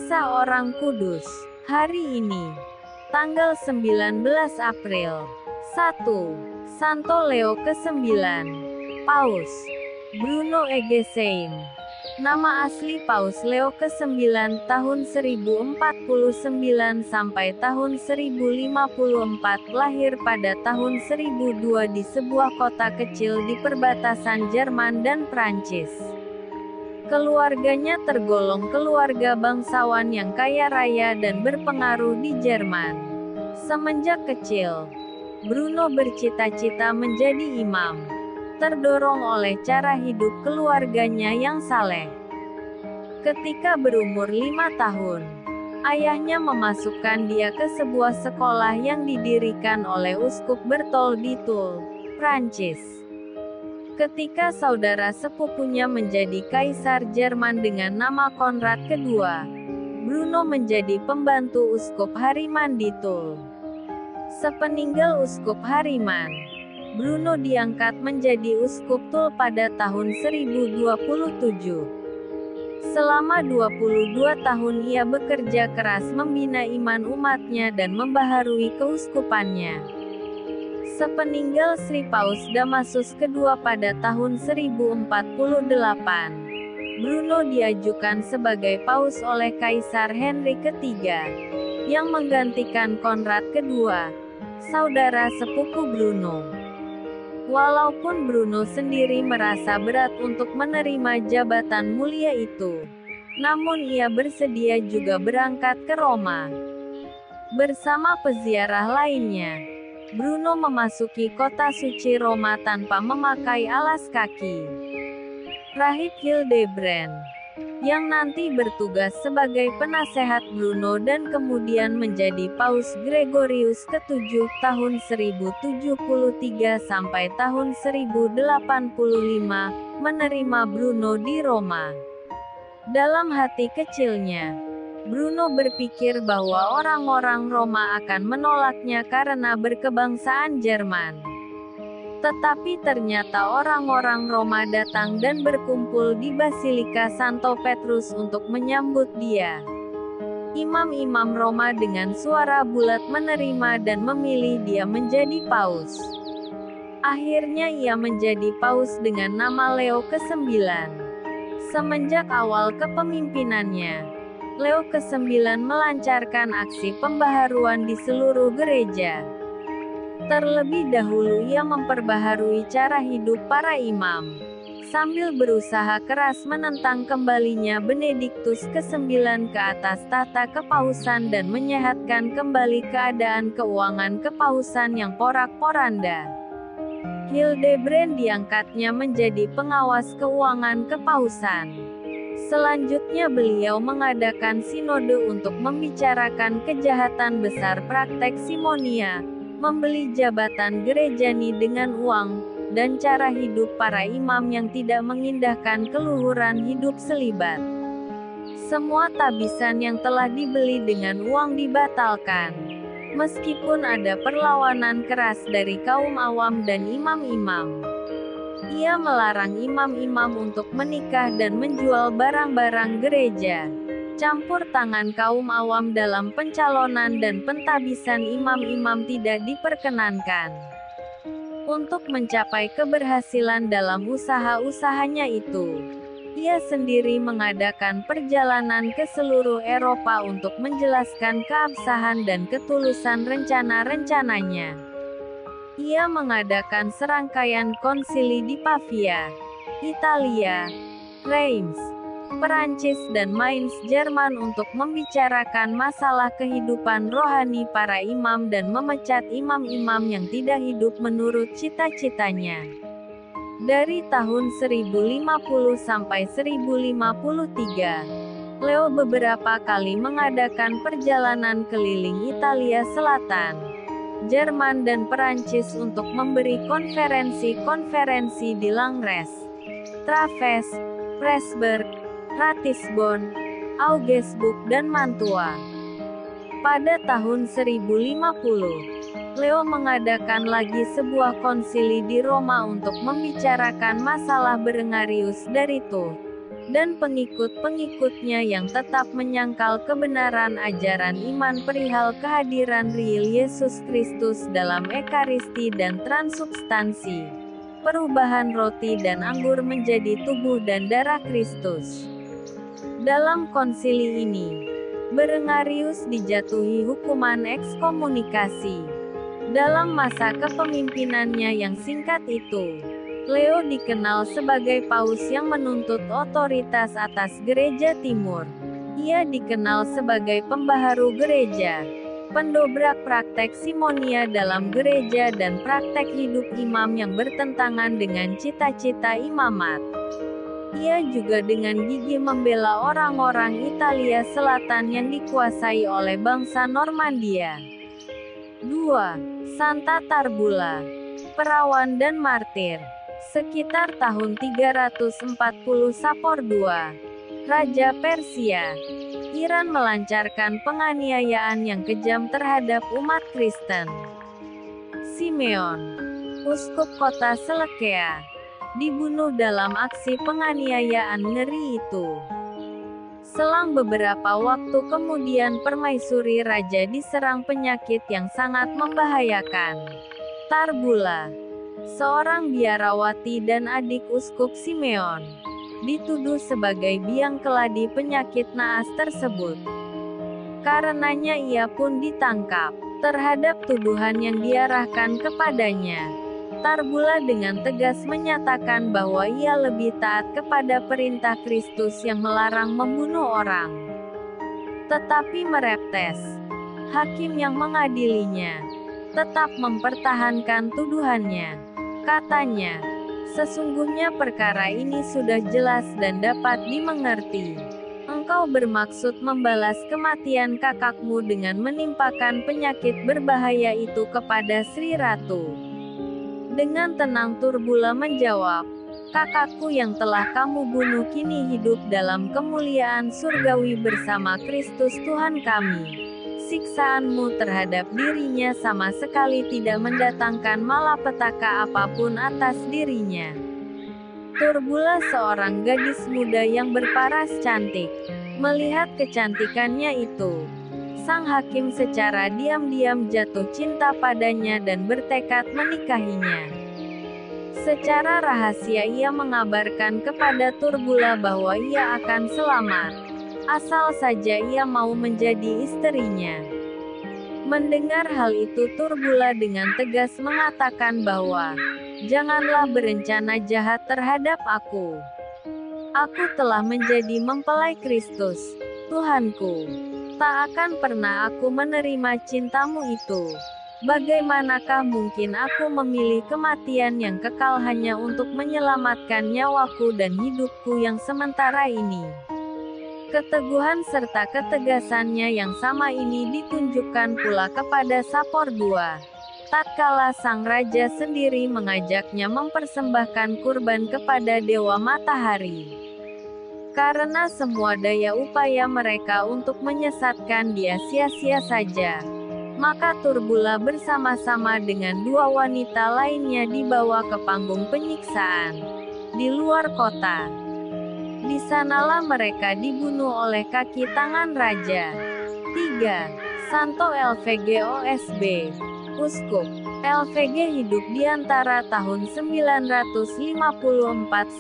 Kisah Orang Kudus. Hari ini, tanggal 19 April. 1. Santo Leo ke-9. Paus Bruno Egeseim. Nama asli Paus Leo ke-9 tahun 1049 sampai tahun 1054, lahir pada tahun 1002 di sebuah kota kecil di perbatasan Jerman dan Prancis. Keluarganya tergolong keluarga bangsawan yang kaya raya dan berpengaruh di Jerman. Semenjak kecil, Bruno bercita-cita menjadi imam, terdorong oleh cara hidup keluarganya yang saleh. Ketika berumur 5 tahun, ayahnya memasukkan dia ke sebuah sekolah yang didirikan oleh Uskup Berthold di Toul, Prancis. Ketika saudara sepupunya menjadi kaisar Jerman dengan nama Konrad II, Bruno menjadi pembantu Uskup Hariman di Toul. Sepeninggal Uskup Hariman, Bruno diangkat menjadi Uskup Toul pada tahun 1027. Selama 22 tahun ia bekerja keras membina iman umatnya dan membaharui keuskupannya. Sepeninggal Sri Paus Damasus II pada tahun 1048, Bruno diajukan sebagai paus oleh Kaisar Henry III, yang menggantikan Konrad II, saudara sepupu Bruno. Walaupun Bruno sendiri merasa berat untuk menerima jabatan mulia itu, namun ia bersedia juga berangkat ke Roma. Bersama peziarah lainnya, Bruno memasuki kota suci Roma tanpa memakai alas kaki. Rahib Hildebrand, yang nanti bertugas sebagai penasehat Bruno dan kemudian menjadi Paus Gregorius ke-7 tahun 1073 sampai tahun 1085, menerima Bruno di Roma. Dalam hati kecilnya, Bruno berpikir bahwa orang-orang Roma akan menolaknya karena berkebangsaan Jerman. Tetapi ternyata orang-orang Roma datang dan berkumpul di Basilika Santo Petrus untuk menyambut dia. Imam-imam Roma dengan suara bulat menerima dan memilih dia menjadi paus. Akhirnya ia menjadi paus dengan nama Leo ke-9. Semenjak awal kepemimpinannya, Leo ke-9 melancarkan aksi pembaharuan di seluruh gereja. Terlebih dahulu ia memperbaharui cara hidup para imam, sambil berusaha keras menentang kembalinya Benediktus ke-9 ke atas tahta kepausan dan menyehatkan kembali keadaan keuangan kepausan yang porak-poranda. Hildebrand diangkatnya menjadi pengawas keuangan kepausan. Selanjutnya beliau mengadakan sinode untuk membicarakan kejahatan besar praktek simonia, membeli jabatan gerejani dengan uang, dan cara hidup para imam yang tidak mengindahkan keluhuran hidup selibat. Semua tabisan yang telah dibeli dengan uang dibatalkan. Meskipun ada perlawanan keras dari kaum awam dan imam-imam, ia melarang imam-imam untuk menikah dan menjual barang-barang gereja. Campur tangan kaum awam dalam pencalonan dan pentabisan imam-imam tidak diperkenankan. Untuk mencapai keberhasilan dalam usaha-usahanya itu, ia sendiri mengadakan perjalanan ke seluruh Eropa untuk menjelaskan keabsahan dan ketulusan rencana-rencananya. Ia mengadakan serangkaian konsili di Pavia, Italia, Reims, Perancis dan Mainz, Jerman untuk membicarakan masalah kehidupan rohani para imam dan memecat imam-imam yang tidak hidup menurut cita-citanya. Dari tahun 1050 sampai 1053, Leo beberapa kali mengadakan perjalanan keliling Italia Selatan, Jerman dan Perancis untuk memberi konferensi-konferensi di Langres, Treves, Pressburg, Ratisbon, Augsburg dan Mantua. Pada tahun 1050, Leo mengadakan lagi sebuah konsili di Roma untuk membicarakan masalah Berengarius dari Tours. dan pengikut-pengikutnya yang tetap menyangkal kebenaran ajaran iman perihal kehadiran real Yesus Kristus dalam Ekaristi dan transubstansi, perubahan roti dan anggur menjadi tubuh dan darah Kristus. Dalam konsili ini, Berengarius dijatuhi hukuman ekskomunikasi. Dalam masa kepemimpinannya yang singkat itu, Leo dikenal sebagai paus yang menuntut otoritas atas Gereja Timur. Ia dikenal sebagai pembaharu gereja, pendobrak praktek simonia dalam gereja dan praktek hidup imam yang bertentangan dengan cita-cita imamat. Ia juga dengan gigih membela orang-orang Italia Selatan yang dikuasai oleh bangsa Normandia. 2. Santa Tarbula, perawan dan martir. Sekitar tahun 340 Sapor II, Raja Persia, Iran melancarkan penganiayaan yang kejam terhadap umat Kristen. Simeon, uskup kota Seleucia, dibunuh dalam aksi penganiayaan ngeri itu. Selang beberapa waktu kemudian permaisuri raja diserang penyakit yang sangat membahayakan. Tarbula, seorang biarawati dan adik uskup Simeon, dituduh sebagai biang keladi penyakit naas tersebut. Karenanya ia pun ditangkap. Terhadap tuduhan yang diarahkan kepadanya, Tarbula dengan tegas menyatakan bahwa ia lebih taat kepada perintah Kristus yang melarang membunuh orang. Tetapi Mereptes, hakim yang mengadilinya, tetap mempertahankan tuduhannya. Katanya, sesungguhnya perkara ini sudah jelas dan dapat dimengerti. Engkau bermaksud membalas kematian kakakmu dengan menimpakan penyakit berbahaya itu kepada Sri Ratu. Dengan tenang Tarbula menjawab, kakakku yang telah kamu bunuh kini hidup dalam kemuliaan surgawi bersama Kristus Tuhan kami. Siksaanmu terhadap dirinya sama sekali tidak mendatangkan malapetaka apapun atas dirinya. Tarbula seorang gadis muda yang berparas cantik. Melihat kecantikannya itu, sang hakim secara diam-diam jatuh cinta padanya dan bertekad menikahinya. Secara rahasia ia mengabarkan kepada Tarbula bahwa ia akan selamat, asal saja ia mau menjadi istrinya. Mendengar hal itu Tarbula dengan tegas mengatakan bahwa, janganlah berencana jahat terhadap aku. Aku telah menjadi mempelai Kristus, Tuhanku. Tak akan pernah aku menerima cintamu itu. Bagaimanakah mungkin aku memilih kematian yang kekal hanya untuk menyelamatkan nyawaku dan hidupku yang sementara ini? Keteguhan serta ketegasannya yang sama ini ditunjukkan pula kepada Sapor II. Tatkala sang raja sendiri mengajaknya mempersembahkan kurban kepada Dewa Matahari. Karena semua daya upaya mereka untuk menyesatkan dia sia-sia saja, maka Tarbula bersama-sama dengan dua wanita lainnya dibawa ke panggung penyiksaan di luar kota. Di sanalah mereka dibunuh oleh kaki tangan raja. 3. Santo LVG OSB, Uskup LVG hidup di antara tahun 954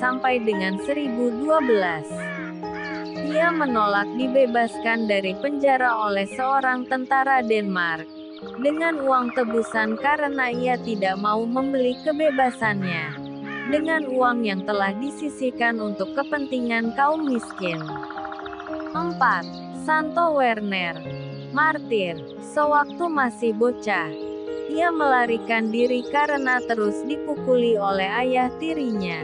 sampai dengan 1012. Ia menolak dibebaskan dari penjara oleh seorang tentara Denmark dengan uang tebusan karena ia tidak mau membeli kebebasannya dengan uang yang telah disisihkan untuk kepentingan kaum miskin. 4. Santo Werner, martir. Sewaktu masih bocah, ia melarikan diri karena terus dipukuli oleh ayah tirinya.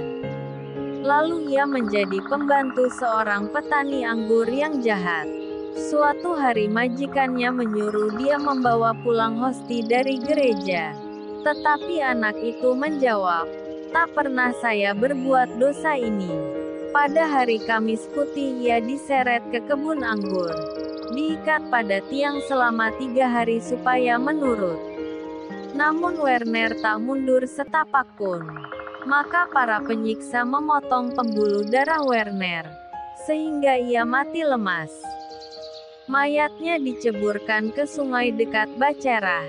Lalu ia menjadi pembantu seorang petani anggur yang jahat. Suatu hari majikannya menyuruh dia membawa pulang hosti dari gereja. Tetapi anak itu menjawab, tak pernah saya berbuat dosa ini. Pada hari Kamis putih ia diseret ke kebun anggur, diikat pada tiang selama 3 hari supaya menurut. Namun Werner tak mundur setapak pun. Maka para penyiksa memotong pembuluh darah Werner, sehingga ia mati lemas. Mayatnya diceburkan ke sungai dekat Bacerah,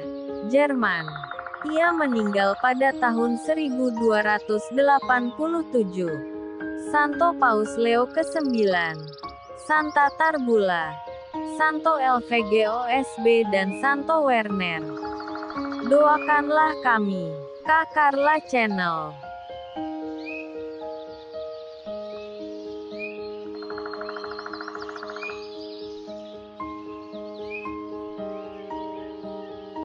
Jerman. Ia meninggal pada tahun 1287. Santo Paus Leo ke-9, Santa Tarbula, Santo LVGOSB dan Santo Werner. Doakanlah kami. Kak Carla Channel.